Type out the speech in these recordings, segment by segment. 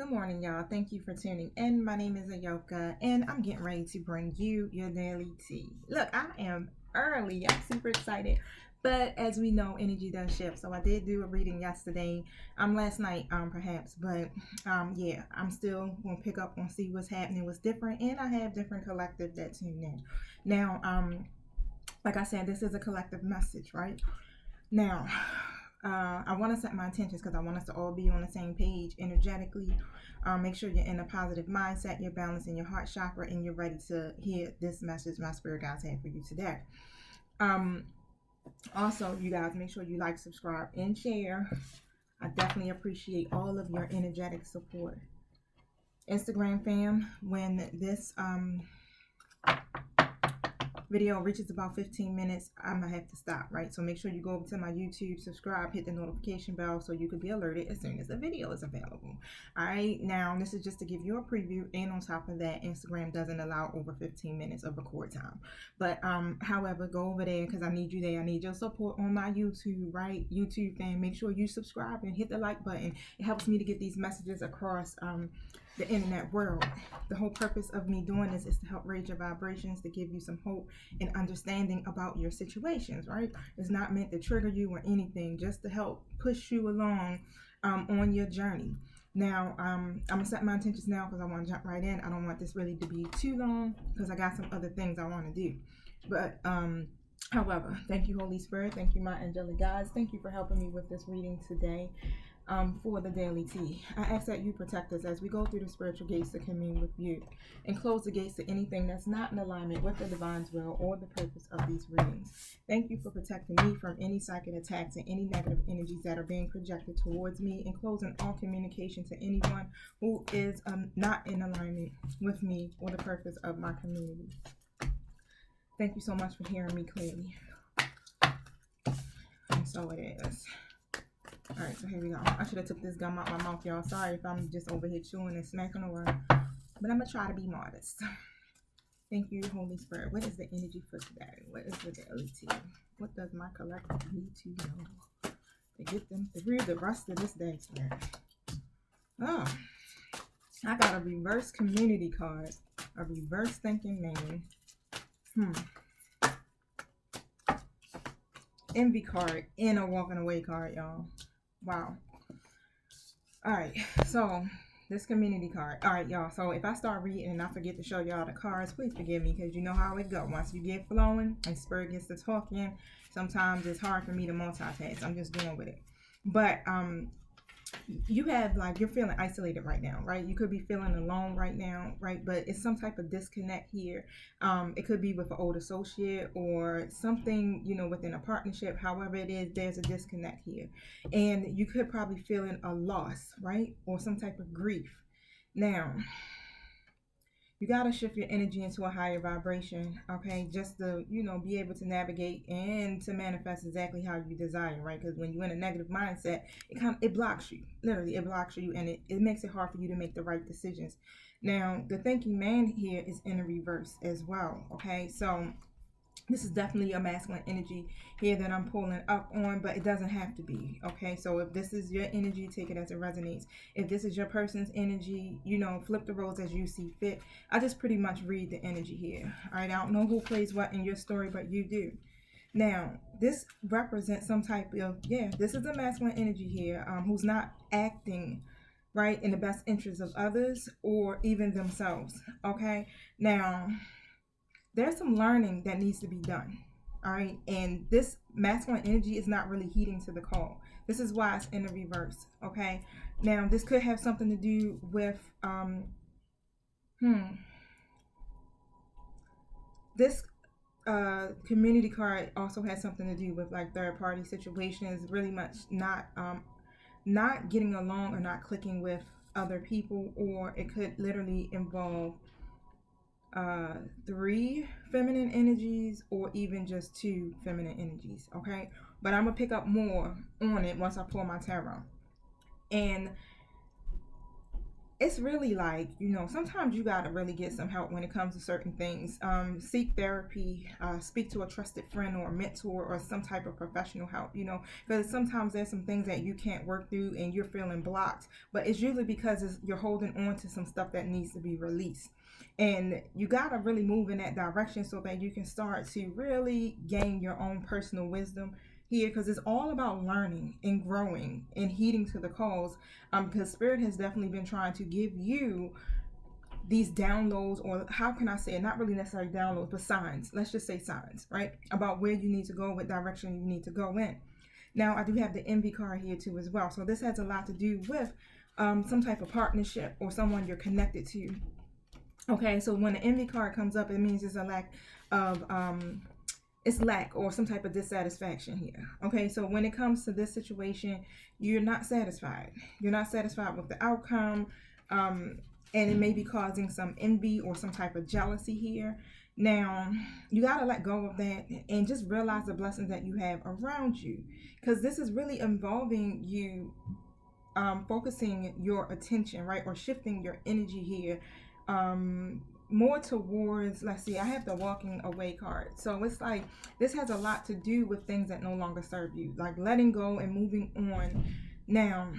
Good morning, y'all. Thank you for tuning in. My name is Ayoka, and I'm getting ready to bring you your daily tea. Look, I am early. I'm super excited. But as we know, energy does shift. So I did do a reading yesterday, last night, perhaps. But yeah, I'm still gonna pick up on see what's happening, what's different, and I have different collective that tune in. Now, like I said, this is a collective message, right? Now, I want to set my intentions because I want us to all be on the same page energetically. Make sure you're in a positive mindset, you're balancing your heart chakra, and you're ready to hear this message my spirit guides have for you today. Also, you guys, make sure you like, subscribe, and share. I definitely appreciate all of your energetic support. Instagram fam, when this video reaches about 15 minutes, I'm gonna have to stop, right? So make sure you go over to my YouTube, subscribe, hit the notification bell so you can be alerted as soon as the video is available. All right, now this is just to give you a preview, and on top of that, Instagram doesn't allow over 15 minutes of record time. But however, go over there because I need you there. I need your support on my YouTube, right? YouTube fan, make sure you subscribe and hit the like button. It helps me to get these messages across the internet world. The whole purpose of me doing this is to help raise your vibrations, to give you some hope and understanding about your situations, right? It's not meant to trigger you or anything, just to help push you along on your journey. Now, I'm gonna set my intentions now because I want to jump right in. I don't want this really to be too long because I got some other things I want to do. But however, thank you, Holy Spirit. Thank you, my angelic guides. Thank you for helping me with this reading today. For the daily tea, I ask that you protect us as we go through the spiritual gates to commune with you, and close the gates to anything that's not in alignment with the divine's will or the purpose of these readings. Thank you for protecting me from any psychic attacks and any negative energies that are being projected towards me, and closing all communication to anyone who is not in alignment with me or the purpose of my community. Thank you so much for hearing me clearly. And so it is. All right, so here we go. I should have took this gum out my mouth, y'all. Sorry if I'm just over here chewing and smacking away, but I'm gonna try to be modest. Thank you, Holy Spirit. What is the energy for today? What is the daily tea? What does my collective need to know to get them through the rest of this day, Spirit? Oh, I got a reverse community card, a reverse thinking man. Envy card and a walking away card, y'all. Wow. All right, so this community card. All right, y'all, so if I start reading and I forget to show y'all the cards, please forgive me because you know how it go. Once you get flowing and spirit gets to talking, sometimes it's hard for me to multitask. I'm just going with it. But you have, like, you're feeling isolated right now, right? You could be feeling alone right now, right? But it's some type of disconnect here. It could be with an old associate or something, you know, within a partnership. However it is, there's a disconnect here. And you could probably feeling a loss, right? Or some type of grief. Now, you got to shift your energy into a higher vibration, okay, just to, you know, be able to navigate and to manifest exactly how you desire, right? Because when you're in a negative mindset, it blocks you. Literally, it blocks you, and it makes it hard for you to make the right decisions. Now, the thinking man here is in a reverse as well, okay? So this is definitely a masculine energy here that I'm pulling up on, but it doesn't have to be, okay? So if this is your energy, take it as it resonates. If this is your person's energy, you know, flip the roles as you see fit. I just pretty much read the energy here, all right? I don't know who plays what in your story, but you do. Now, this represents some type of, this is a masculine energy here who's not acting right in the best interest of others or even themselves, okay? Now, there's some learning that needs to be done, all right? And this masculine energy is not really heeding to the call. This is why it's in the reverse, okay? Now, this could have something to do with, this community card also has something to do with, like, third party situations, really much not getting along or not clicking with other people, or it could literally involve 3 feminine energies or even just 2 feminine energies, okay? But I'm gonna pick up more on it once I pull my tarot. And it's really like, sometimes you got to really get some help when it comes to certain things. Seek therapy, speak to a trusted friend or a mentor or some type of professional help, because sometimes there's some things that you can't work through and you're feeling blocked, but it's usually because you're holding on to some stuff that needs to be released. And you got to really move in that direction so that you can start to really gain your own personal wisdom here, because it's all about learning and growing and heeding to the calls, because spirit has definitely been trying to give you these downloads, or how can I say it, not really necessarily downloads, but signs, let's just say signs, right, about where you need to go, what direction you need to go in. Now I do have the envy card here too as well, so this has a lot to do with some type of partnership or someone you're connected to. Okay, so when the envy card comes up, it means there's a lack of it's lack or some type of dissatisfaction here. Okay, so when it comes to this situation, you're not satisfied. You're not satisfied with the outcome, and it may be causing some envy or some type of jealousy here. Now, you got to let go of that and just realize the blessings that you have around you, because this is really involving you focusing your attention, right, or shifting your energy here more towards, let's see, I have the walking away card. So it's like this has a lot to do with things that no longer serve you, like letting go and moving on now,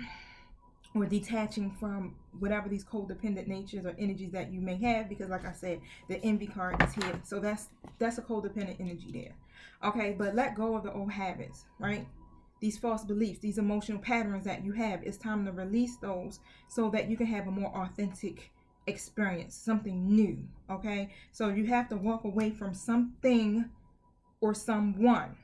or detaching from whatever these codependent natures or energies that you may have, because like I said, the envy card is here. So that's a codependent energy there. Okay, but let go of the old habits, right? These false beliefs, these emotional patterns that you have, it's time to release those so that you can have a more authentic experience, something new. Okay, so you have to walk away from something or someone,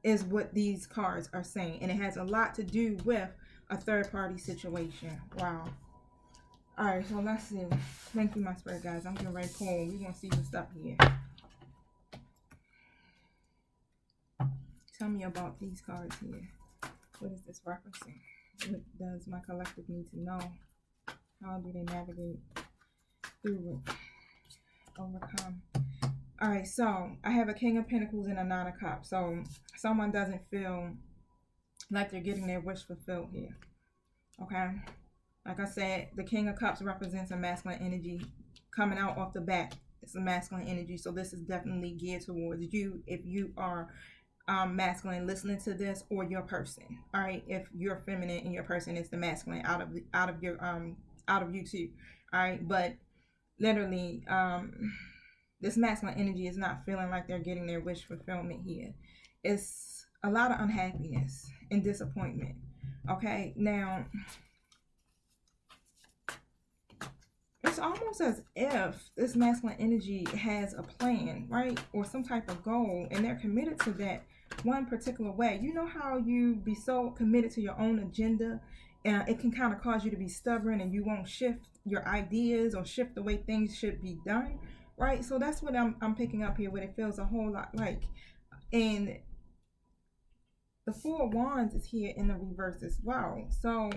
is what these cards are saying, and it has a lot to do with a third party situation. Wow. All right, so let's see. Thank you, my spirit guys. I'm getting ready to pull. We're gonna see what's up here. Tell me about these cards here. What is this referencing? What does my collective need to know? How do they navigate through it? Overcome. All right, so I have a King of Pentacles and a Nine of Cups. So someone doesn't feel like they're getting their wish fulfilled here. Okay, like I said, the King of Cups represents a masculine energy coming out off the bat. It's a masculine energy, so this is definitely geared towards you if you are masculine listening to this, or your person. All right, if you're feminine and your person is the masculine out of you too. All right, but literally this masculine energy is not feeling like they're getting their wish fulfillment here. It's a lot of unhappiness and disappointment. Okay, now it's almost as if this masculine energy has a plan, right, or some type of goal, and they're committed to that one particular way. You know how you be so committed to your own agenda, and it can kind of cause you to be stubborn and you won't shift your ideas or shift the way things should be done, right? So that's what I'm picking up here, what it feels a whole lot like. And the Four of Wands is here in the reverse as well. So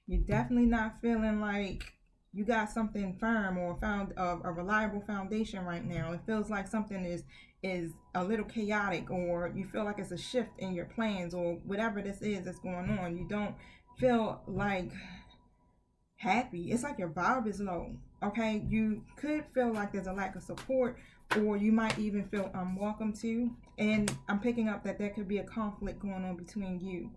you're definitely not feeling like you got something firm or found a reliable foundation right now. It feels like something is a little chaotic, or you feel like it's a shift in your plans, or whatever this is that's going on. You don't feel like happy. It's like your vibe is low. Okay, you could feel like there's a lack of support, or you might even feel unwelcome too. And I'm picking up that there could be a conflict going on between you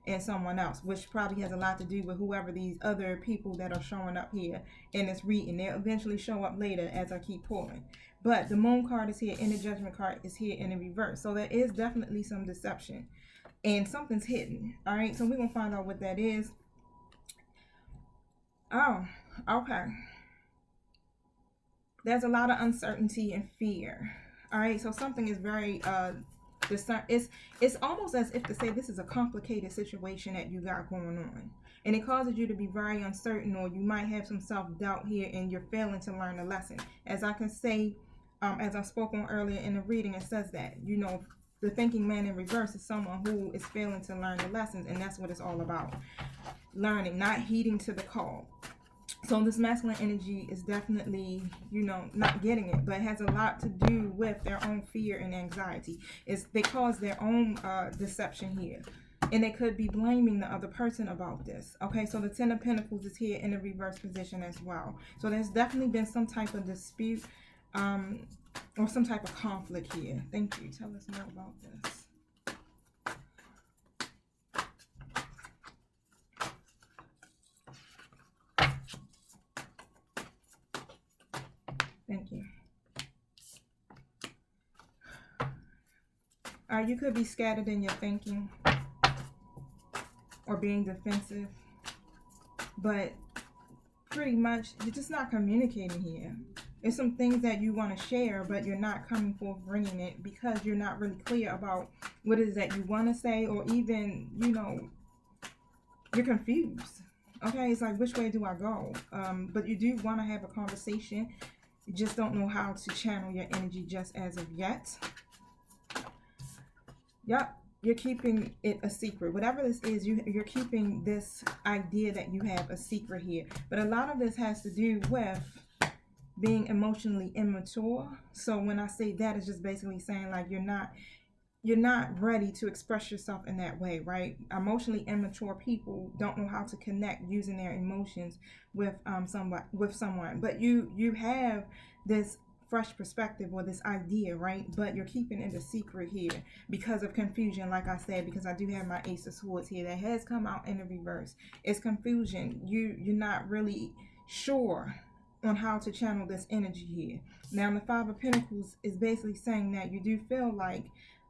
and someone else, which probably has a lot to do with whoever these other people that are showing up here in this reading. They'll eventually show up later as I keep pulling. But the Moon card is here and the Judgment card is here in the reverse. So there is definitely some deception and something's hidden. All right, so we're going to find out what that is. Oh, okay. There's a lot of uncertainty and fear. All right, so something is very it's almost as if to say this is a complicated situation that you got going on, and it causes you to be very uncertain, or you might have some self-doubt here, and you're failing to learn a lesson. As I can say, as I spoke on earlier in the reading, it says that, the thinking man in reverse is someone who is failing to learn the lessons, and that's what it's all about. Learning, not heeding to the call. So this masculine energy is definitely, not getting it, but it has a lot to do with their own fear and anxiety. They cause their own deception here. And they could be blaming the other person about this. Okay, so the Ten of Pentacles is here in the reverse position as well. So there's definitely been some type of dispute or some type of conflict here. Thank you. Tell us more about this. Thank you. You could be scattered in your thinking or being defensive, but pretty much you're just not communicating here. There's some things that you want to share, but you're not coming forth bringing it because you're not really clear about what it is that you want to say, or even, you know, you're confused. Okay, it's like, which way do I go? But you do want to have a conversation. You just don't know how to channel your energy just as of yet. Yep, you're keeping it a secret. Whatever this is, you're keeping this idea that you have a secret here. But a lot of this has to do with being emotionally immature. So when I say that, it's just basically saying like you're not ready to express yourself in that way, right? Emotionally immature people don't know how to connect using their emotions with someone. But you have this fresh perspective or this idea, right? But you're keeping it a secret here because of confusion, like I said, because I do have my Ace of Swords here that has come out in the reverse. It's confusion. You're not really sure on how to channel this energy here. Now the Five of Pentacles is basically saying that you do feel like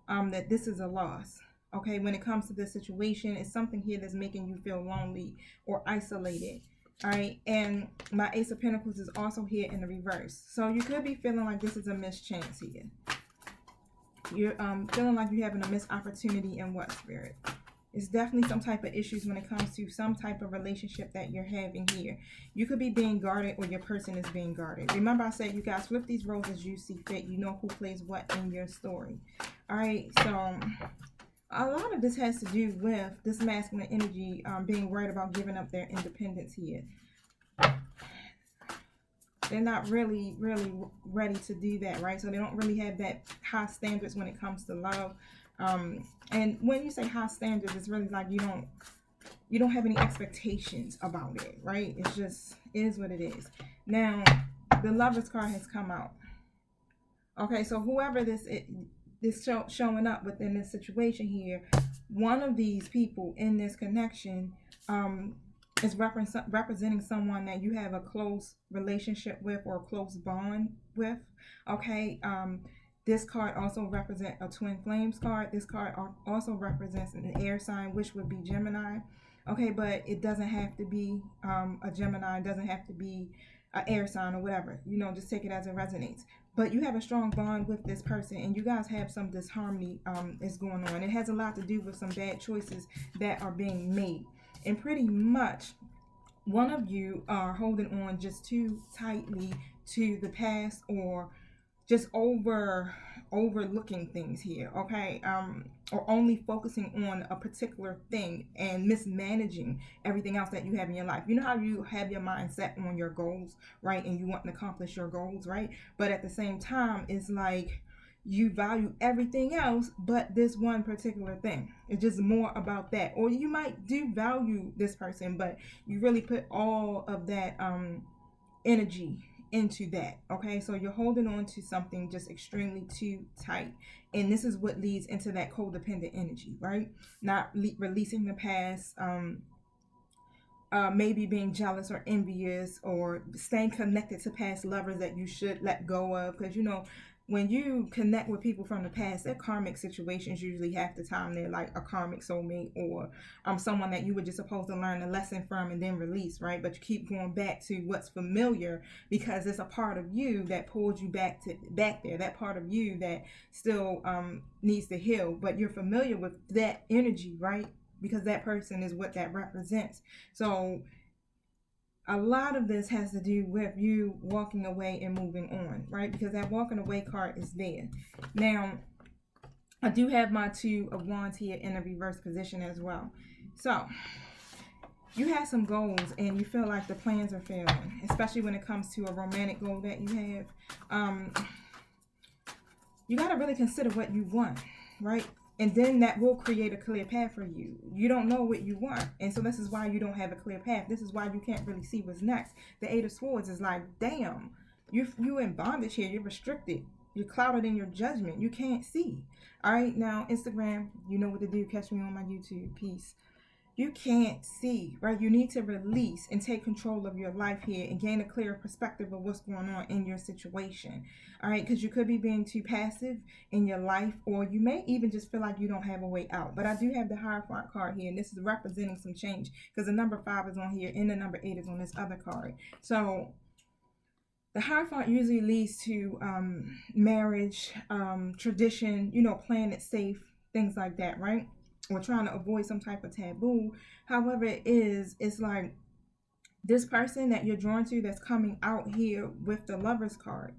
that this is a loss. Okay, when it comes to this situation, it's something here that's making you feel lonely or isolated. All right, and my Ace of Pentacles is also here in the reverse. So you could be feeling like this is a missed chance here. You're feeling like you're having a missed opportunity in what, Spirit? It's definitely some type of issues when it comes to some type of relationship that you're having here. You could be being guarded or your person is being guarded. Remember I said you guys flip these roles as you see fit. You know who plays what in your story. All right, so a lot of this has to do with this masculine energy being worried about giving up their independence here. They're not really ready to do that, right? So they don't really have that high standards when it comes to love. And when you say high standards, it's really like you don't have any expectations about it, right? It's just is what it is. Now the Lovers card has come out. Okay, so whoever this showing up within this situation here, one of these people in this connection is representing someone that you have a close relationship with or a close bond with. Okay, this card also represents a twin flames card. This card also represents an air sign, which would be Gemini. Okay, but it doesn't have to be a Gemini. It doesn't have to be an air sign or whatever. You know, just take it as it resonates. But you have a strong bond with this person, and you guys have some disharmony is going on. It has a lot to do with some bad choices that are being made. And pretty much one of you are holding on just too tightly to the past, or just overlooking things here, okay? Or only focusing on a particular thing and mismanaging everything else that you have in your life. You know how you have your mind set on your goals, right? And you want to accomplish your goals, right? But at the same time, it's like you value everything else but this one particular thing. It's just more about that. Or you might do value this person, but you really put all of that energy into that. Okay, so you're holding on to something just extremely too tight, and this is what leads into that codependent energy, right? Not releasing the past, maybe being jealous or envious, or staying connected to past lovers that you should let go of, because you know when you connect with people from the past, their karmic situations usually half the time they're like a karmic soulmate, or someone that you were just supposed to learn a lesson from and then release, right? But you keep going back to what's familiar because it's a part of you that pulls you back there, that part of you that still needs to heal, but you're familiar with that energy, right? Because that person is what that represents. So a lot of this has to do with you walking away and moving on, right? Because that walking away card is there. Now, I do have my Two of Wands here in a reverse position as well. So, you have some goals and you feel like the plans are failing, especially when it comes to a romantic goal that you have. You got to really consider what you want, right? And then that will create a clear path for you. You don't know what you want. And so this is why you don't have a clear path. This is why you can't really see what's next. The Eight of Swords is like, damn, you're in bondage here. You're restricted. You're clouded in your judgment. You can't see. All right, now Instagram, you know what to do. Catch me on my YouTube. Peace. You can't see, right? You need to release and take control of your life here and gain a clearer perspective of what's going on in your situation. All right, because you could be being too passive in your life, or you may even just feel like you don't have a way out. But I do have the Hierophant card here, and this is representing some change because the number 5 is on here and the number 8 is on this other card. So the Hierophant usually leads to marriage, tradition, playing it safe, things like that, right? Or trying to avoid some type of taboo. However, it's like this person that you're drawn to that's coming out here with the Lover's card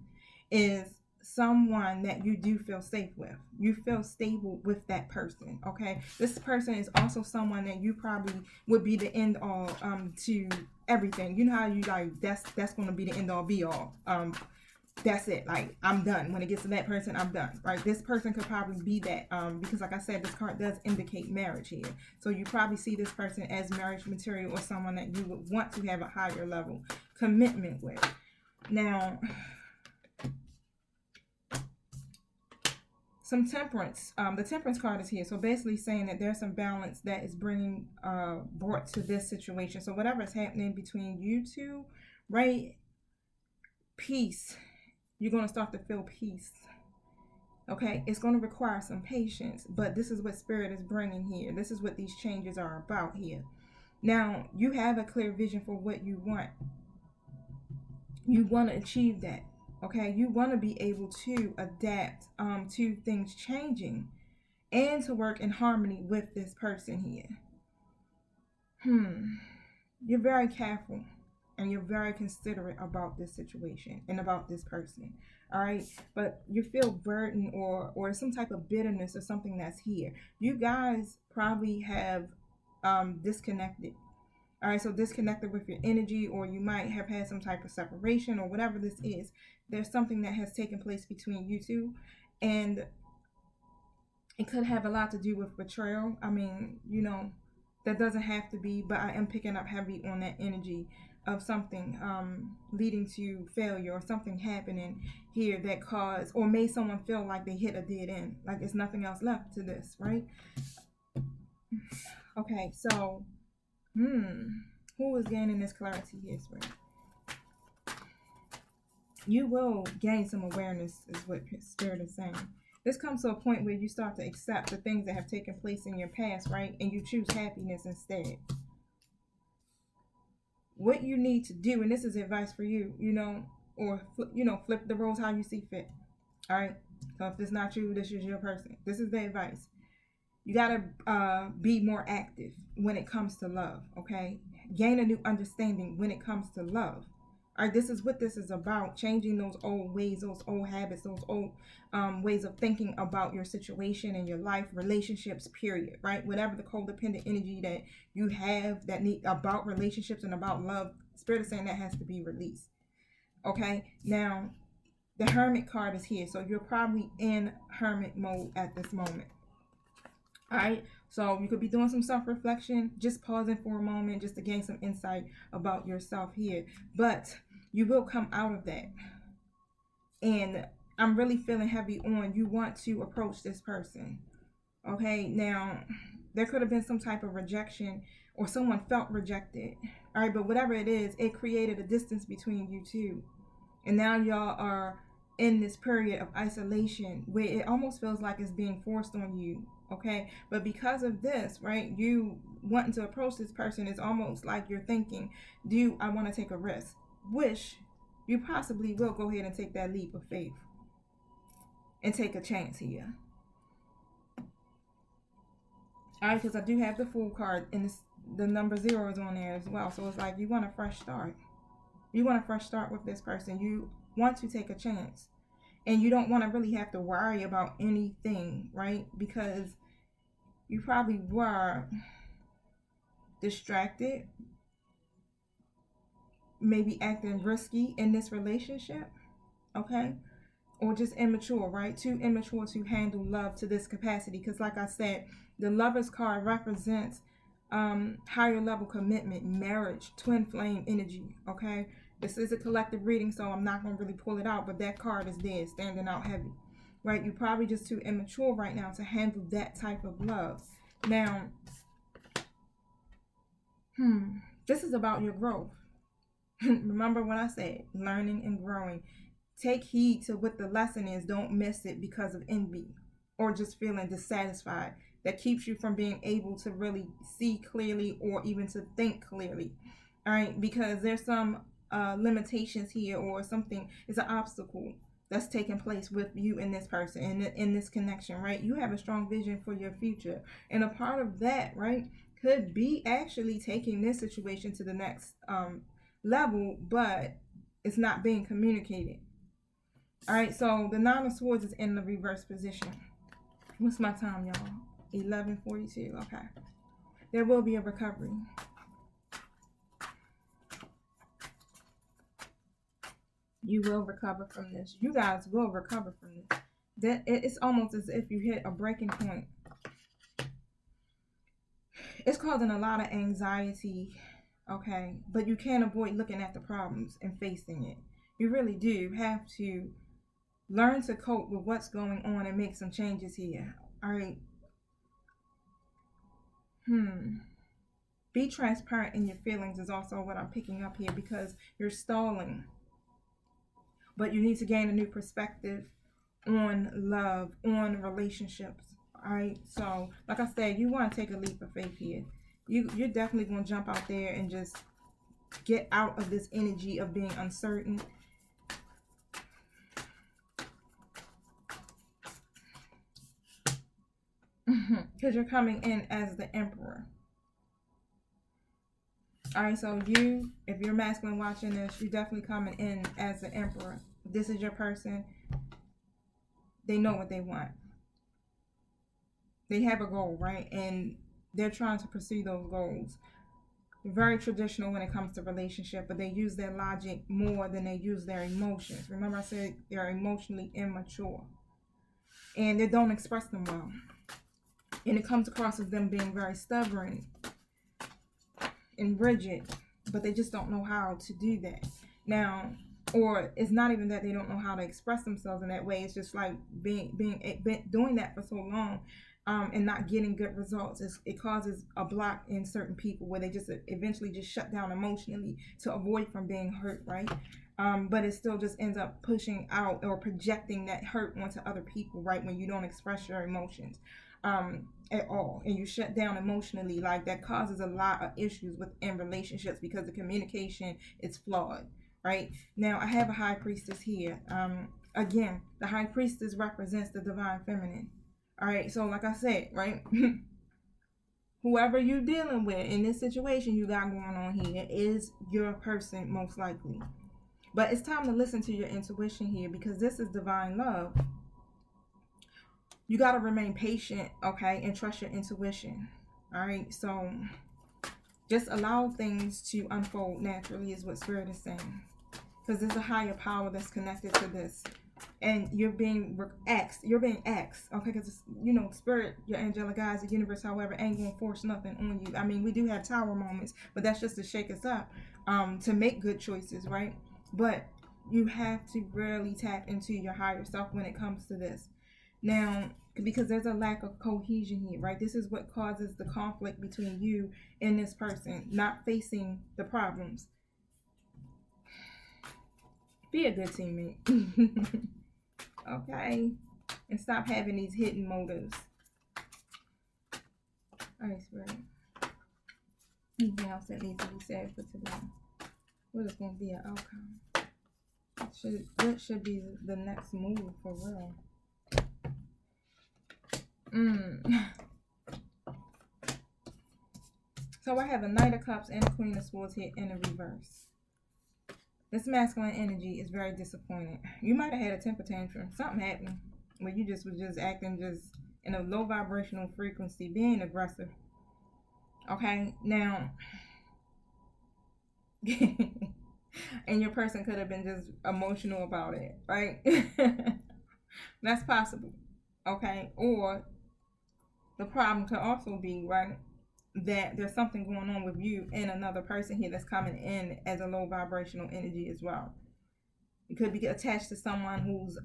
is someone that you do feel safe with. You feel stable with that person, okay? This person is also someone that you probably would be the end all to everything. You know how you like that's going to be the end all be all. That's it. Like, I'm done. When it gets to that person, I'm done, right? This person could probably be that because like I said, this card does indicate marriage here. So you probably see this person as marriage material or someone that you would want to have a higher level commitment with. Now, some temperance. The Temperance card is here. So basically saying that there's some balance that is brought to this situation. So whatever is happening between you two, right? Peace. You're going to start to feel peace. Okay, it's going to require some patience, but this is what Spirit is bringing here. This is what these changes are about here. Now, you have a clear vision for what you want. You want to achieve that. Okay, you want to be able to adapt to things changing and to work in harmony with this person here. You're very careful and you're very considerate about this situation and about this person. All right, but you feel burden or some type of bitterness or something that's here. You guys probably have disconnected. All right, so disconnected with your energy, or you might have had some type of separation, or whatever this is. There's something that has taken place between you two, and it could have a lot to do with betrayal. I mean, that doesn't have to be, but I am picking up heavy on that energy of something leading to failure, or something happening here that caused or made someone feel like they hit a dead end, like there's nothing else left to this, right? Okay, so who is gaining this clarity here, Spirit? You will gain some awareness, is what Spirit is saying. This comes to a point where you start to accept the things that have taken place in your past, right? And you choose happiness instead. What you need to do, and this is advice for you, or flip the roles how you see fit. All right. So if this is not you, this is your person. This is the advice. You gotta be more active when it comes to love. Okay. Gain a new understanding when it comes to love. All right. This is what this is about: changing those old ways, those old habits, those old ways of thinking about your situation and your life, relationships, period, right? Whatever the codependent energy that you have that need about relationships and about love, Spirit is saying that has to be released. Okay, now the Hermit card is here, so you're probably in hermit mode at this moment. All right, so you could be doing some self-reflection, just pausing for a moment just to gain some insight about yourself here, but you will come out of that. And I'm really feeling heavy on you want to approach this person. Okay, now there could have been some type of rejection or someone felt rejected. All right, but whatever it is, it created a distance between you two. And now y'all are in this period of isolation where it almost feels like it's being forced on you. Okay, but because of this, right, you wanting to approach this person is almost like you're thinking, do I want to take a risk? Which you possibly will go ahead and take that leap of faith and take a chance here. All right, because I do have the Fool card, and the number 0 is on there as well. So it's like you want a fresh start. You want a fresh start with this person. You want to take a chance. And you don't want to really have to worry about anything, right? Because you probably were distracted, maybe acting risky in this relationship, okay? or just immature, right? Too immature to handle love to this capacity. Because, like I said, the Lover's card represents higher level commitment, marriage, twin flame energy. Okay, this is a collective reading, so I'm not going to really pull it out, but that card is there, standing out heavy, right? You're probably just too immature right now to handle that type of love. Now, this is about your growth. Remember what I said, learning and growing. Take heed to what the lesson is. Don't miss it because of envy or just feeling dissatisfied. That keeps you from being able to really see clearly or even to think clearly. All right, because there's some limitations here, or something is an obstacle that's taking place with you and this person in this connection, right? You have a strong vision for your future, and a part of that, right, could be actually taking this situation to the next level, but it's not being communicated. All right, so the Nine of Swords is in the reverse position. What's my time, y'all? 11:42. Okay. There will be a recovery. You will recover from this. You guys will recover from this. That it's almost as if you hit a breaking point. It's causing a lot of anxiety, okay? But you can't avoid looking at the problems and facing it. You really do have to learn to cope with what's going on and make some changes here. All right. Be transparent in your feelings is also what I'm picking up here, because you're stalling. But you need to gain a new perspective on love, on relationships. All right. So, like I said, you want to take a leap of faith here. You're definitely going to jump out there and just get out of this energy of being uncertain. Because you're coming in as the Emperor. All right, so you, if you're masculine watching this, you're definitely coming in as the Emperor. If this is your person, they know what they want. They have a goal, right? And they're trying to pursue those goals. Very traditional when it comes to relationship, but they use their logic more than they use their emotions. Remember I said they're emotionally immature. And they don't express them well. And it comes across as them being very stubborn and rigid, but they just don't know how to do that. Now, or it's not even that they don't know how to express themselves in that way. It's just like doing that for so long, and not getting good results. It causes a block in certain people where they just eventually just shut down emotionally to avoid from being hurt, right? But it still just ends up pushing out or projecting that hurt onto other people, right? When you don't express your emotions at all, and you shut down emotionally, like that causes a lot of issues within relationships because the communication is flawed. Right now, I have a High Priestess here. Again, the High Priestess represents the divine feminine. All right, so like I said, right, whoever you're dealing with in this situation you got going on here is your person, most likely. But it's time to listen to your intuition here, because this is divine love. You got to remain patient, okay, and trust your intuition. All right, so just allow things to unfold naturally is what Spirit is saying, because there's a higher power that's connected to this, and you're being asked, okay, because Spirit, your angelic guides, the universe, however, ain't gonna force nothing on you. I mean, we do have tower moments, but that's just to shake us up, to make good choices, right? But you have to really tap into your higher self when it comes to this. Now, because there's a lack of cohesion here, right? This is what causes the conflict between you and this person, not facing the problems. Be a good teammate. Okay? And stop having these hidden motives. Alright, Spirit. Anything else that needs to be said for today? What is going to be an outcome? What should be the next move for real? So I have a Knight of Cups and a Queen of Swords here in the reverse. This masculine energy is very disappointed. You might have had a temper tantrum. Something happened where you was just acting just in a low vibrational frequency, being aggressive. Okay, now And your person could have been just emotional about it, right? That's possible. Okay. Or the problem could also be, right, that there's something going on with you and another person here that's coming in as a low vibrational energy as well. You could be attached to someone who's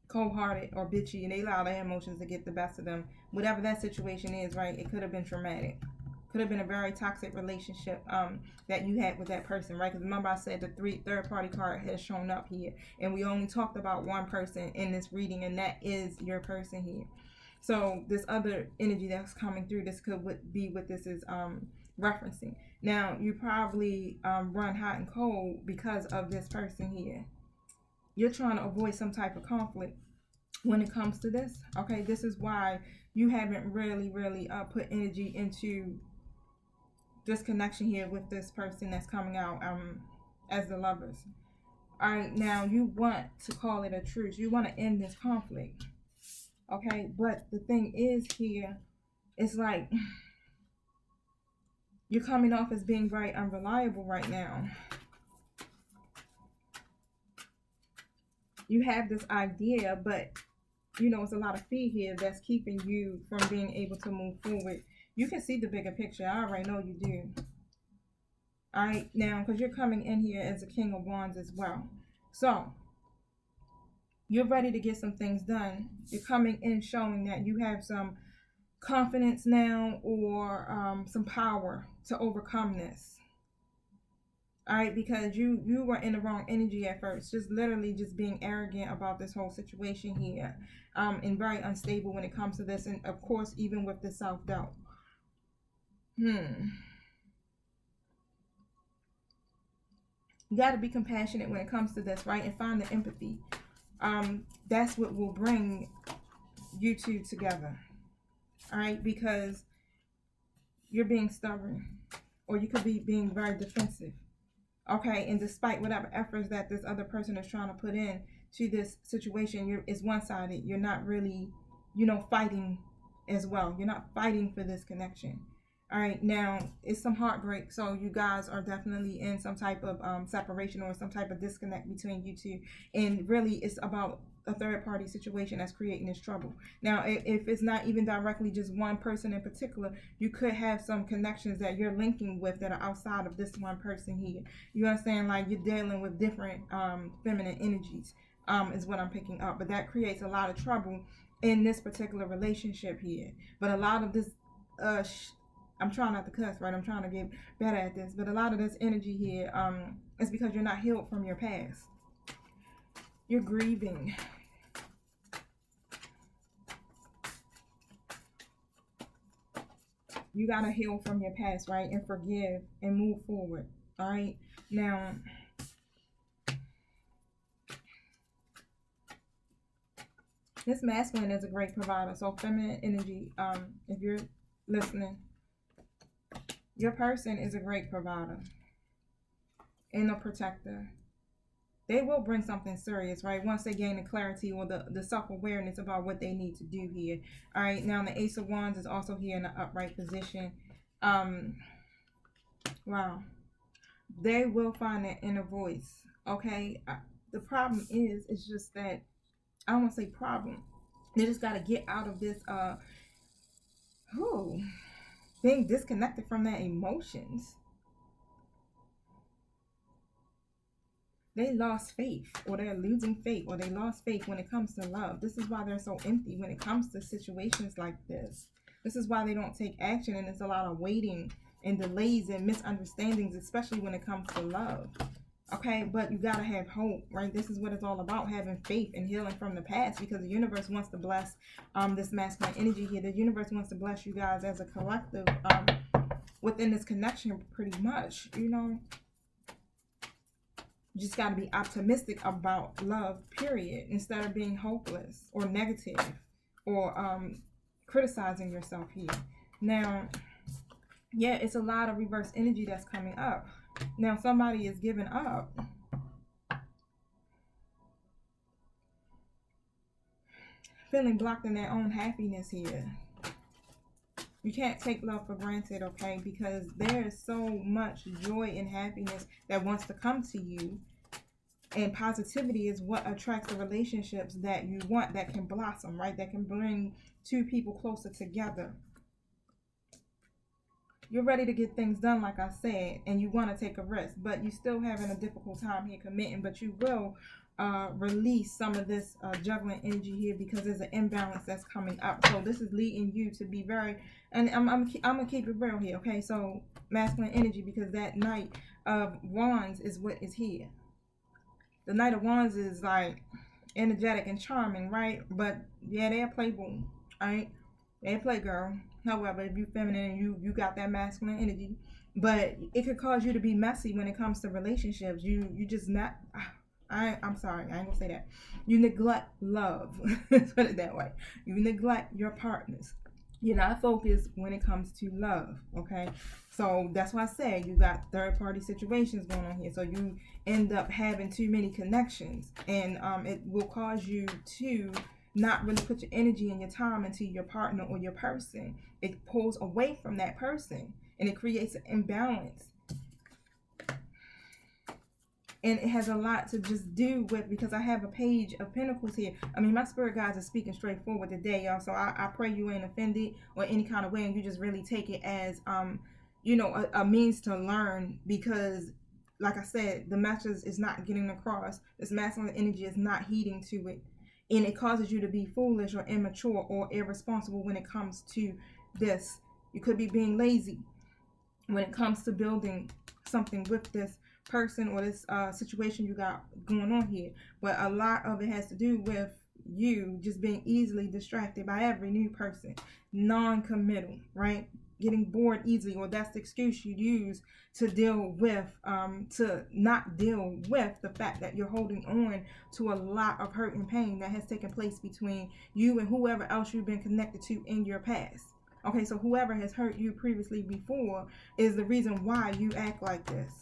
cold-hearted or bitchy, and they allow their emotions to get the best of them. Whatever that situation is, right, it could have been traumatic. Could have been a very toxic relationship that you had with that person, right? Because remember I said the third-party card has shown up here, and we only talked about one person in this reading, and that is your person here. So this other energy that's coming through, this could be what this is referencing. Now, you probably run hot and cold because of this person here. You're trying to avoid some type of conflict when it comes to this. Okay, this is why you haven't really put energy into this connection here with this person that's coming out as the lovers. All right, now you want to call it a truce. You want to end this conflict. Okay, but the thing is here, it's like you're coming off as being very unreliable right now. You have this idea, but you know, it's a lot of fear here that's keeping you from being able to move forward. You can see the bigger picture. I already know you do. All right, now, because you're coming in here as a King of Wands as well. So, you're ready to get some things done. You're coming in showing that you have some confidence now, or some power to overcome this. All right, because you were in the wrong energy at first, just literally just being arrogant about this whole situation here, and very unstable when it comes to this, and of course even with the self-doubt. You got to be compassionate when it comes to this, right, and find the empathy. That's what will bring you two together. All right, because you're being stubborn, or you could be being very defensive. Okay, and despite whatever efforts that this other person is trying to put in to this situation, it's one-sided. You're not really, fighting as well. You're not fighting for this connection. All right, now it's some heartbreak, so you guys are definitely in some type of separation or some type of disconnect between you two, and really it's about a third party situation that's creating this trouble. Now, if it's not even directly just one person in particular, you could have some connections that you're linking with that are outside of this one person here. You understand? Like you're dealing with different feminine energies, is what I'm picking up. But that creates a lot of trouble in this particular relationship here. But a lot of this, I'm trying not to cuss, right? I'm trying to get better at this. But a lot of this energy here is because you're not healed from your past. You're grieving. You got to heal from your past, right? And forgive and move forward. All right. Now, this masculine is a great provider. So feminine energy, if you're listening, your person is a great provider and a protector. They will bring something serious, right? Once they gain the clarity or the self-awareness about what they need to do here. All right, now the Ace of Wands is also here in the upright position. Wow. They will find that inner voice, okay? The problem is, it's just that, I don't want to say problem. They just got to get out of this, being disconnected from their emotions. They lost faith, or they're losing faith, or they lost faith when it comes to love. This is why they're so empty when it comes to situations like this. This is why they don't take action, and there's a lot of waiting and delays and misunderstandings, especially when it comes to love. Okay, but you gotta have hope, right? This is what it's all about, having faith and healing from the past, because the universe wants to bless this masculine energy here. The universe wants to bless you guys as a collective within this connection, pretty much, You just got to be optimistic about love, period, instead of being hopeless or negative or criticizing yourself here. Now, yeah, it's a lot of reverse energy that's coming up. Now, somebody is giving up. Feeling blocked in their own happiness here. You can't take love for granted, okay? Because there is so much joy and happiness that wants to come to you. And positivity is what attracts the relationships that you want, that can blossom, right? That can bring two people closer together. You're ready to get things done, like I said, and you want to take a risk, but you're still having a difficult time here committing. But you will release some of this juggling energy here, because there's an imbalance that's coming up. So this is leading you to be very, and I'm gonna keep it real here, okay? So masculine energy, because that Knight of Wands is what is here. The Knight of Wands is like energetic and charming, right? But yeah, they're a playboy, right? They're a playgirl. However, if you're feminine and you got that masculine energy, but it could cause you to be messy when it comes to relationships. You just not. I'm sorry, I ain't gonna say that. You neglect love. Let's put it that way. You neglect your partners. You're not focused when it comes to love, okay? So that's why I say you got third-party situations going on here. So you end up having too many connections, and it will cause you to not really put your energy and your time into your partner or your person. It pulls away from that person, and it creates an imbalance. And it has a lot to just do with, because I have a Page of Pentacles here. I mean, my spirit guides are speaking straightforward today, y'all. So I pray you ain't offended or any kind of way, and you just really take it as, you know, a means to learn. Because, like I said, the message is not getting across. This masculine energy is not heeding to it. And it causes you to be foolish or immature or irresponsible when it comes to this. You could be being lazy when it comes to building something with this person or this situation you got going on here. But a lot of it has to do with you just being easily distracted by every new person, non-committal, right? Getting bored easily, or that's the excuse you use to deal with, to not deal with the fact that you're holding on to a lot of hurt and pain that has taken place between you and whoever else you've been connected to in your past. Okay, so whoever has hurt you previously before is the reason why you act like this.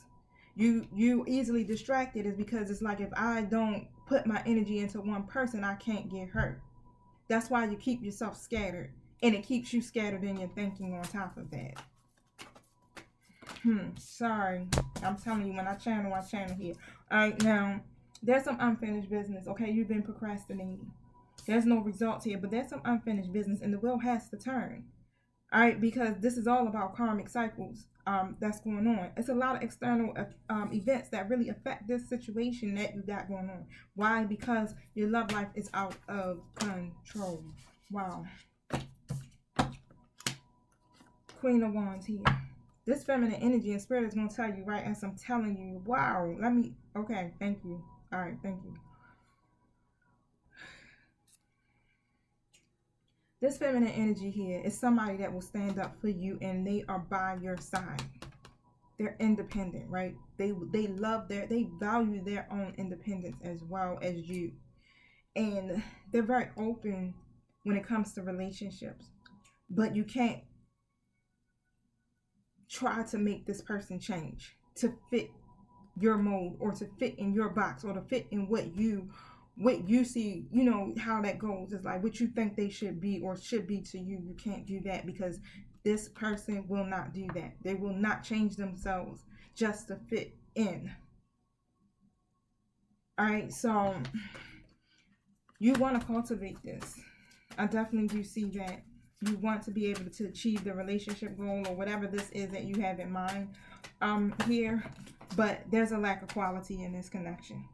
You easily distracted is because it's like, if I don't put my energy into one person, I can't get hurt. That's why you keep yourself scattered, and it keeps you scattered in your thinking on top of that. Sorry. I'm telling you, when I channel here. Alright, now, there's some unfinished business, okay? You've been procrastinating. There's no results here, but there's some unfinished business, and the wheel has to turn. Alright, because this is all about karmic cycles that's going on. It's a lot of external events that really affect this situation that you got going on. Why? Because your love life is out of control. Wow. Queen of Wands here. This feminine energy and spirit is going to tell you, right, as I'm telling you. Wow. Okay, thank you. Alright, thank you. This feminine energy here is somebody that will stand up for you, and they are by your side. They're independent, right? They value their own independence as well as you. And they're very open when it comes to relationships. But you can't try to make this person change to fit your mold, or to fit in your box, or to fit in what you see, you know, how that goes. It's like what you think they should be or should be to you. You can't do that, because this person will not do that. They will not change themselves just to fit in. Alright, so you want to cultivate this. I definitely do see that. You want to be able to achieve the relationship goal, or whatever this is that you have in mind here. But there's a lack of quality in this connection.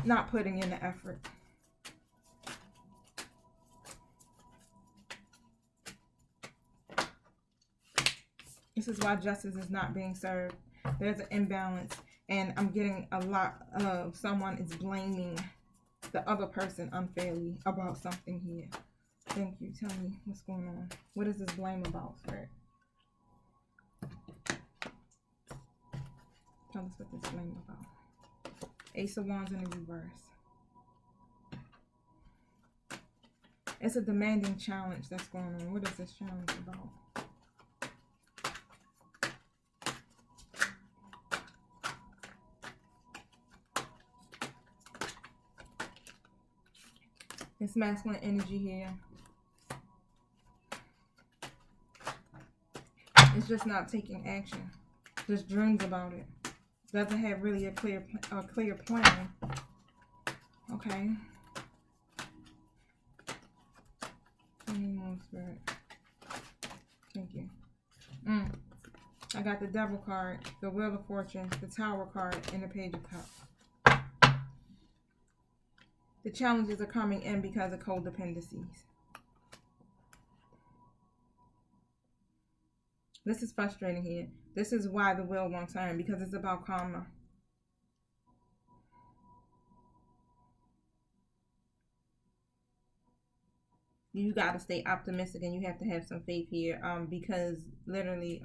Not putting in the effort. This is why justice is not being served. There's an imbalance, and I'm getting a lot of someone is blaming the other person unfairly about something here. Thank you. Tell me what's going on. What is this blame about, Spirit? Tell us what this blame about. Ace of Wands in the reverse. It's a demanding challenge that's going on. What is this challenge about? This masculine energy here. It's just not taking action. Just dreams about it. Doesn't have really a clear plan. Okay. Give me more, Spirit. Thank you. I got the Devil card, the Wheel of Fortune, the Tower card, and the Page of Cups. The challenges are coming in because of codependencies. This is frustrating here. This is why the wheel won't turn, because it's about karma. You got to stay optimistic and you have to have some faith here, because literally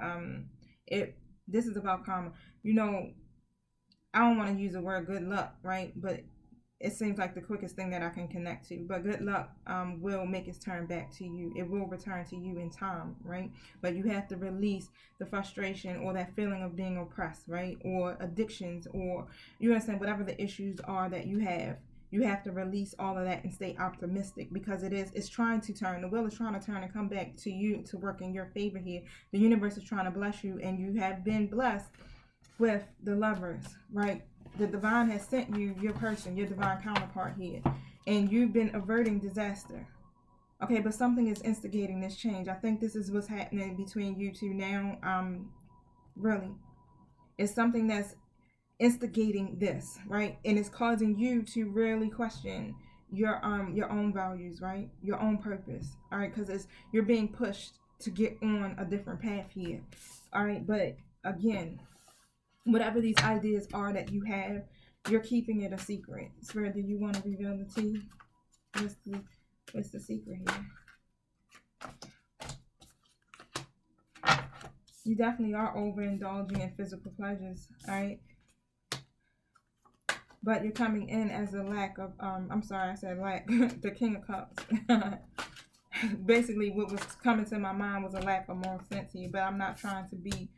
this is about karma. You know, I don't want to use the word good luck, right? But it seems like the quickest thing that I can connect to. But good luck will make its turn back to you. It will return to you in time, right? But you have to release the frustration or that feeling of being oppressed, right? Or addictions, or you understand, whatever the issues are that you have. You have to release all of that and stay optimistic, because it's trying to turn. The wheel is trying to turn and come back to you to work in your favor here. The universe is trying to bless you, and you have been blessed with the Lovers, right? The divine has sent you your person, your divine counterpart here, and you've been averting disaster. Okay, but something is instigating this change. I think this is what's happening between you two now. Really, it's something that's instigating this, right? And it's causing you to really question your own values, right? Your own purpose, all right? Because you're being pushed to get on a different path here, all right? But again, whatever these ideas are that you have, you're keeping it a secret. Spirit, do you want to reveal the tea? What's the secret here? You definitely are overindulging in physical pleasures, all right? But you're coming in as a lack of, I'm sorry, I said lack, the King of Cups. Basically, what was coming to my mind was a lack of moral sense here, but I'm not trying to be,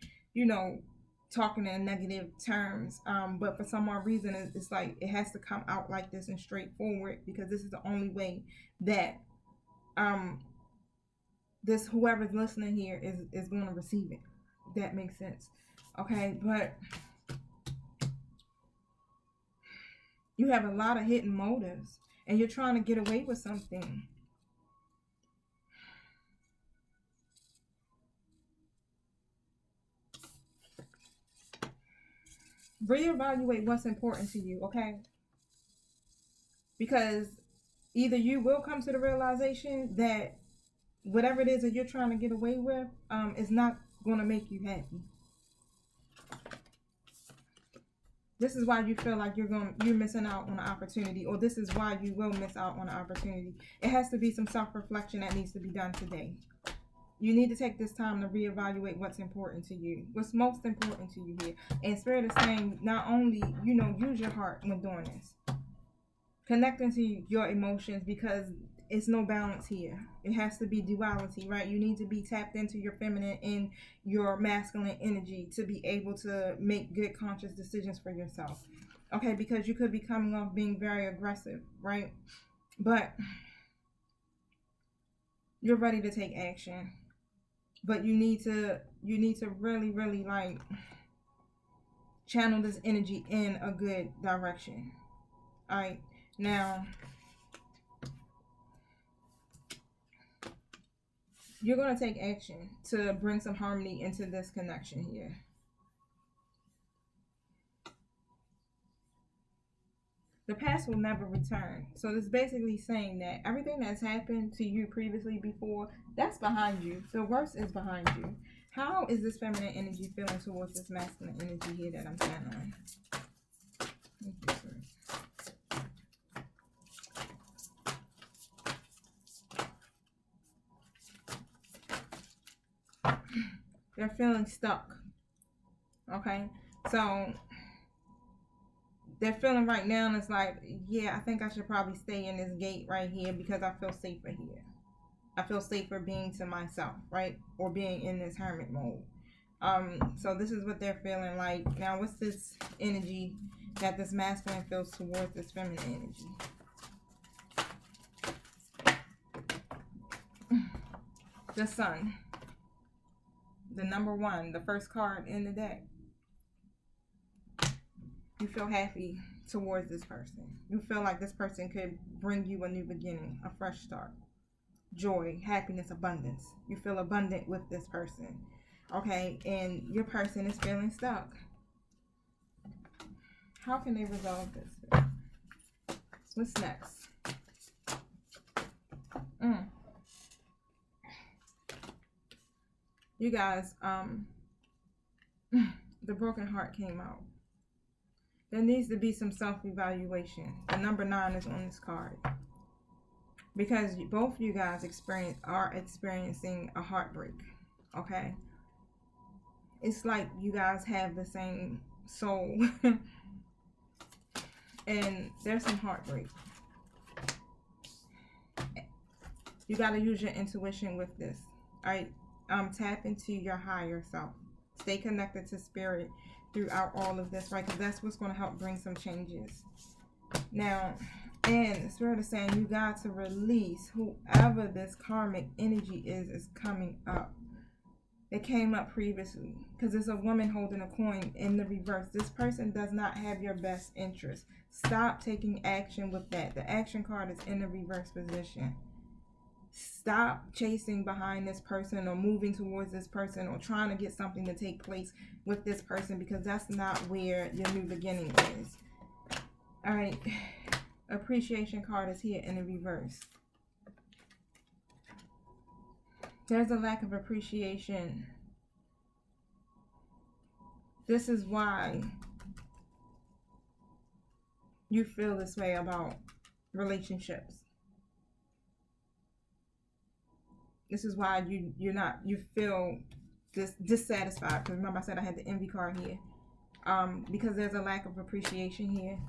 talking in negative terms. But for some odd reason, it's like it has to come out like this and straightforward, because this is the only way that this whoever's listening here is going to receive it. That makes sense. Okay, but you have a lot of hidden motives, and you're trying to get away with something. Reevaluate what's important to you, okay? Because either you will come to the realization that whatever it is that you're trying to get away with is not going to make you happy. This is why you feel like you're missing out on an opportunity, or this is why you will miss out on an opportunity. It has to be some self-reflection that needs to be done today. You need to take this time to reevaluate what's important to you, what's most important to you here. And Spirit is saying, not only, use your heart when doing this. Connecting to your emotions, because it's no balance here. It has to be duality, right? You need to be tapped into your feminine and your masculine energy to be able to make good conscious decisions for yourself. Okay, because you could be coming off being very aggressive, right? But you're ready to take action. But you need to really, really channel this energy in a good direction. All right, now you're going to take action to bring some harmony into this connection here. The past will never return. So it's basically saying that everything that's happened to you previously before, that's behind you. The worst is behind you. How is this feminine energy feeling towards this masculine energy here that I'm channeling? Thank you, sir. They're feeling stuck. Okay? So they're feeling right now, and it's like, yeah, I think I should probably stay in this gate right here because I feel safer here. I feel safer being to myself, right? Or being in this hermit mode. So this is what they're feeling like. Now, what's this energy that this masculine feels towards this feminine energy? The Sun. The number one, the first card in the deck. You feel happy towards this person. You feel like this person could bring you a new beginning, a fresh start. Joy, happiness, abundance. You feel abundant with this person. Okay, and your person is feeling stuck. How can they resolve this? What's next? You guys, the broken heart came out. There needs to be some self-evaluation. The number 9 is on this card. Because both you guys are experiencing a heartbreak. Okay? It's like you guys have the same soul. And there's some heartbreak. You got to use your intuition with this. Alright? Tap into your higher self. Stay connected to spirit throughout all of this, right? Because that's what's going to help bring some changes. Now, and Spirit is saying you got to release whoever this karmic energy is coming up. It came up previously because it's a woman holding a coin in the reverse. This person does not have your best interest. Stop taking action with that. The action card is in the reverse position. Stop chasing behind this person or moving towards this person or trying to get something to take place with this person, because that's not where your new beginning is. All right. Appreciation card is here in the reverse. There's a lack of appreciation. This is why you feel this way about relationships. This is why you feel dissatisfied. Because remember I said I had the envy card here. Because there's a lack of appreciation here.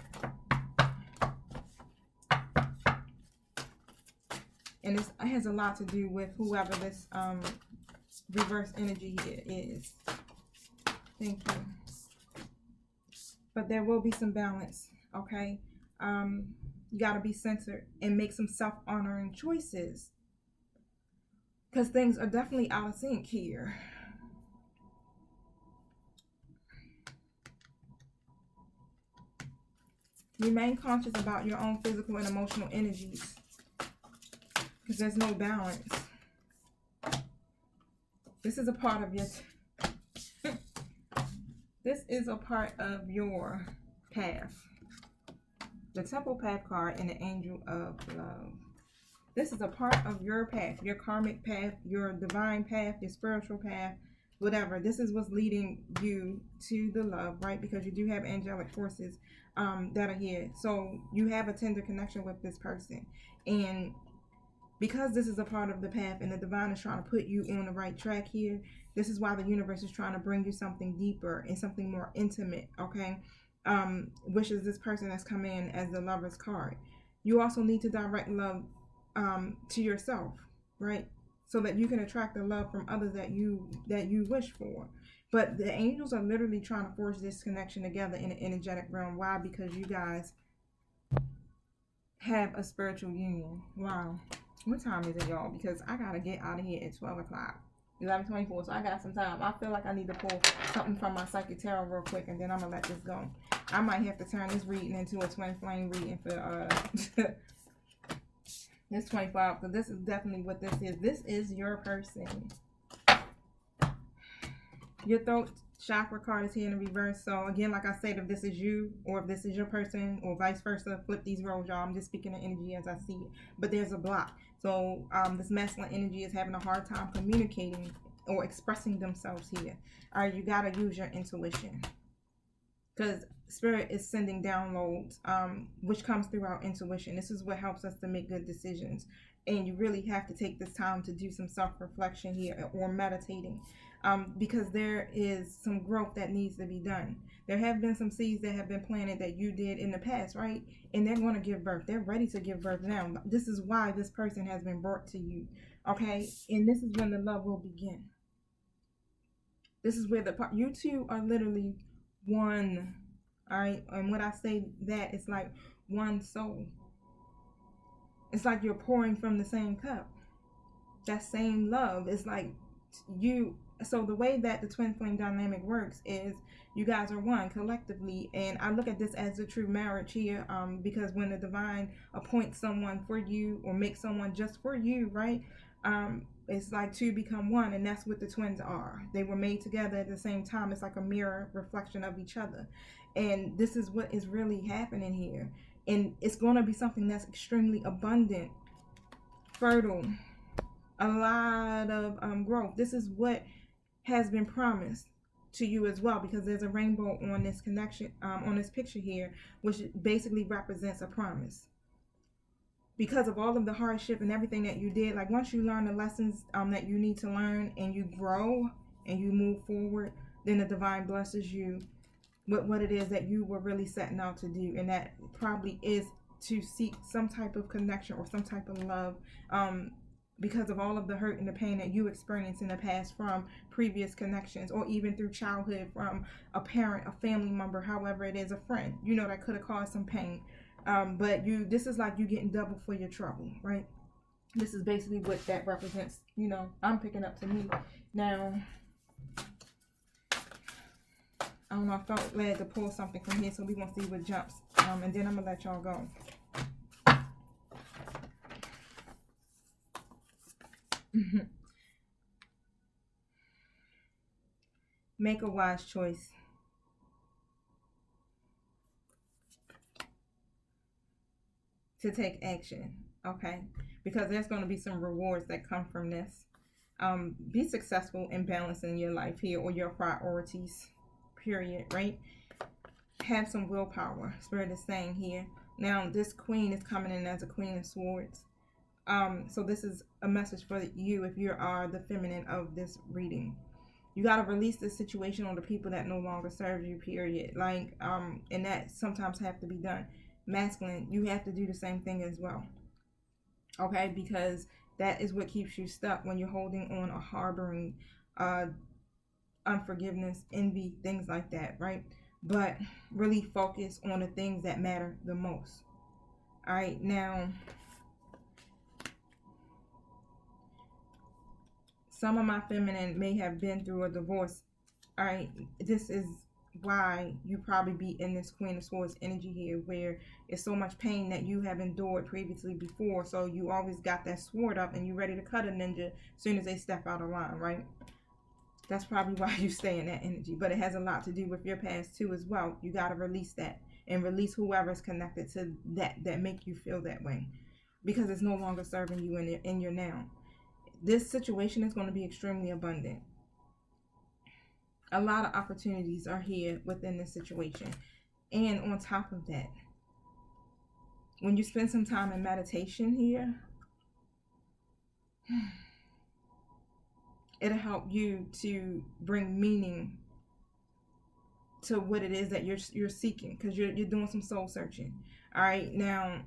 And it has a lot to do with whoever this reverse energy here is. Thank you. But there will be some balance, okay? You got to be centered and make some self-honoring choices. Because things are definitely out of sync here. Remain conscious about your own physical and emotional energies. Because there's no balance. This is a part of your... This is a part of your path. The Temple Path card and the Angel of Love. This is a part of your path, your karmic path, your divine path, your spiritual path, whatever. This is what's leading you to the love, right? Because you do have angelic forces that are here. So you have a tender connection with this person. And because this is a part of the path and the divine is trying to put you on the right track here, this is why the universe is trying to bring you something deeper and something more intimate, okay? Which is this person that's come in as the Lover's card. You also need to direct love to yourself, right? So that you can attract the love from others that you wish for. But the angels are literally trying to forge this connection together in an energetic realm. Why? Because you guys have a spiritual union. Wow. What time is it, y'all? Because I gotta get out of here at 12 o'clock. 11:24, so I got some time. I feel like I need to pull something from my Psychic Tarot real quick, and then I'm gonna let this go. I might have to turn this reading into a twin flame reading for this 25. So this is definitely what this is. This is your person. Your throat chakra card is here in the reverse. So again, like I said, if this is you or if this is your person or vice versa, flip these roles, y'all. I'm just speaking the energy as I see it. But there's a block. So this masculine energy is having a hard time communicating or expressing themselves here. All right, you got to use your intuition. Because Spirit is sending downloads, which comes through our intuition. This is what helps us to make good decisions. And you really have to take this time to do some self-reflection here or meditating. Because there is some growth that needs to be done. There have been some seeds that have been planted that you did in the past, right? And they're going to give birth. They're ready to give birth now. This is why this person has been brought to you, okay? And this is when the love will begin. This is where you two are literally one, all right? And when I say that, it's like one soul. It's like you're pouring from the same cup. that same love. Is like you. So the way that the twin flame dynamic works is you guys are one collectively, and I look at this as a true marriage here, because when the divine appoints someone for you or makes someone just for you, right? It's like two become one, and that's what the twins are. They were made together at the same time. It's like a mirror reflection of each other, and this is what is really happening here. And it's going to be something that's extremely abundant, fertile, a lot of growth. This is what has been promised to you as well, because there's a rainbow on this connection, on this picture here, which basically represents a promise. Because of all of the hardship and everything that you did, like once you learn the lessons that you need to learn, and you grow and you move forward, then the divine blesses you with what it is that you were really setting out to do, and that probably is to seek some type of connection or some type of love, because of all of the hurt and the pain that you experienced in the past from previous connections, or even through childhood from a parent, a family member, however it is, a friend, that could have caused some pain. But this is like you getting double for your trouble, right? This is basically what that represents, I'm picking up to me. Now, I don't know, I felt led to pull something from here, so we're going to see what jumps. And then I'm going to let y'all go. Make a wise choice. To take action, okay? Because there's going to be some rewards that come from this. Be successful in balancing your life here, or your priorities, period, right? Have some willpower, Spirit is saying here. Now, this queen is coming in as a queen of swords. So this is a message for you if you are the feminine of this reading. You got to release this situation on the people that no longer serve you, period. Like, and that sometimes have to be done. Masculine, you have to do the same thing as well. Okay, because that is what keeps you stuck when you're holding on or harboring unforgiveness, envy, things like that, right? But really focus on the things that matter the most. All right, now, some of my feminine may have been through a divorce. All right, this is why you probably be in this Queen of Swords energy here, where it's so much pain that you have endured previously before, so you always got that sword up and you ready to cut a ninja as soon as they step out of line, right? That's probably why you stay in that energy. But it has a lot to do with your past too as well. You got to release that, and release whoever's connected to that make you feel that way, because it's no longer serving you in your now. This situation is going to be extremely abundant. A lot of opportunities are here within this situation. And on top of that, when you spend some time in meditation here, it'll help you to bring meaning to what it is that you're seeking, because you're doing some soul searching. All right, now,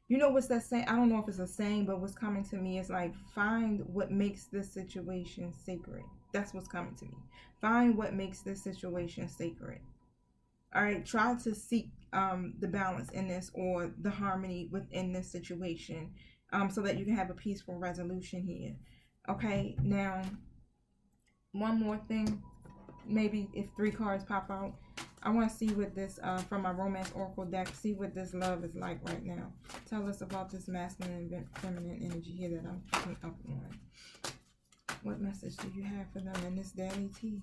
what's that saying? I don't know if it's a saying, but what's coming to me is like, find what makes this situation sacred. That's what's coming to me. Find what makes this situation sacred. All right, try to seek the balance in this, or the harmony within this situation, so that you can have a peaceful resolution here. Okay, now, one more thing. Maybe if 3 cards pop out, I want to see what this, from my Romance Oracle deck, see what this love is like right now. Tell us about this masculine and feminine energy here that I'm picking up on. What message do you have for them in this daily tea?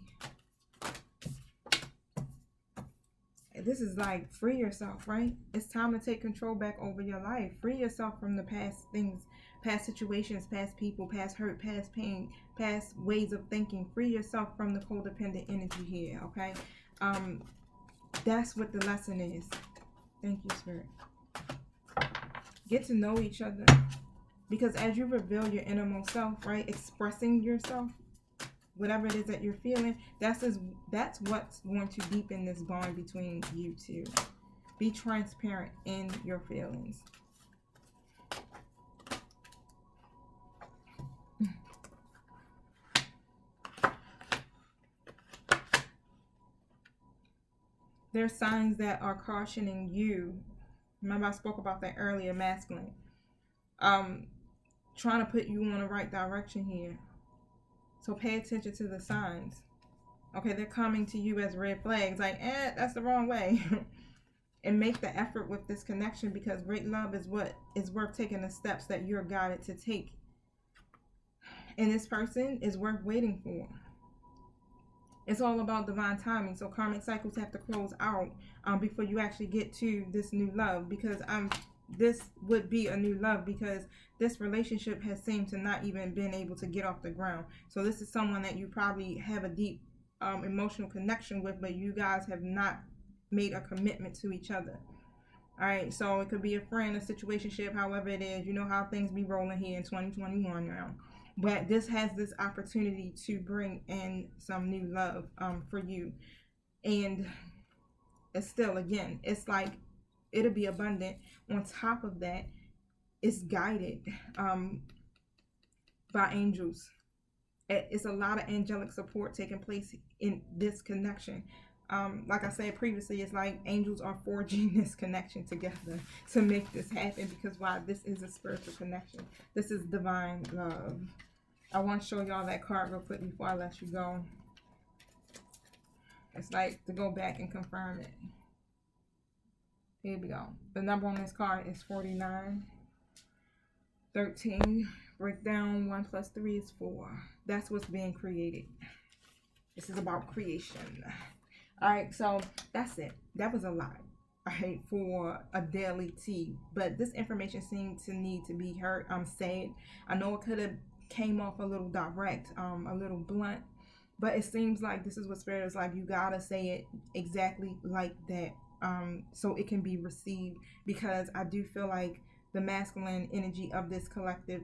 This is like, free yourself, right? It's time to take control back over your life. Free yourself from the past things, past situations, past people, past hurt, past pain, past ways of thinking. Free yourself from the codependent energy here, okay? That's what the lesson is. Thank you, Spirit. Get to know each other. Because as you reveal your innermost self, right, expressing yourself, whatever it is that you're feeling, that's what's going to deepen this bond between you two. Be transparent in your feelings. There's signs that are cautioning you. Remember, I spoke about that earlier, masculine. trying to put you on the right direction here. So pay attention to the signs. Okay, they're coming to you as red flags, like, that's the wrong way. And make the effort with this connection, because great love is what is worth taking the steps that you're guided to take. And this person is worth waiting for. It's all about divine timing. So karmic cycles have to close out before you actually get to this new love, because this would be a new love, because this relationship has seemed to not even been able to get off the ground. So this is someone that you probably have a deep emotional connection with, but you guys have not made a commitment to each other. All right, so it could be a friend, a situationship, however it is. You know how things be rolling here in 2021 now. But this has this opportunity to bring in some new love for you. And it's still, again, it's like it'll be abundant. On top of that, it's guided by angels. It's a lot of angelic support taking place in this connection. Like I said previously, it's like angels are forging this connection together to make this happen, because why? This is a spiritual connection. This is divine love. I want to show y'all that card real quick before I let you go. It's like to go back and confirm it. Here we go. The number on this card is 49. 13. Break down 1 plus 3 is 4. That's what's being created. This is about creation. Alright, so that's it. That was a lot. Alright, for a daily tea. But this information seemed to need to be heard. Said. I know it could have came off a little direct, a little blunt, but it seems like this is what Spirit is like. You gotta say it exactly like that, so it can be received, because I do feel like the masculine energy of this collective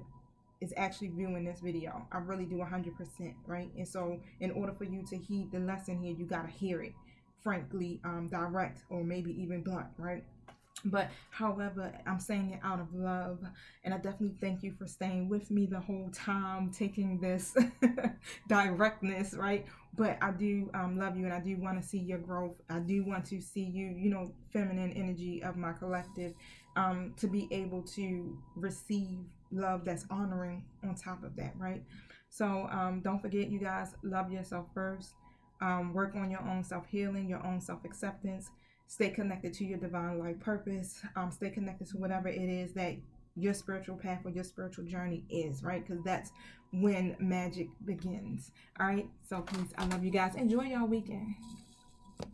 is actually viewing this video. I really do 100%, right? And so in order for you to heed the lesson here, you gotta hear it frankly, direct, or maybe even blunt, right? But however, I'm saying it out of love, and I definitely thank you for staying with me the whole time, taking this directness, right? But I do love you, and I do want to see your growth. I do want to see you, feminine energy of my collective, to be able to receive love that's honoring on top of that, right? So don't forget, you guys, love yourself first. Work on your own self-healing, your own self-acceptance. Stay connected to your divine life purpose. Stay connected to whatever it is that your spiritual path or your spiritual journey is, right? Because that's when magic begins. All right. So please, I love you guys. Enjoy your weekend.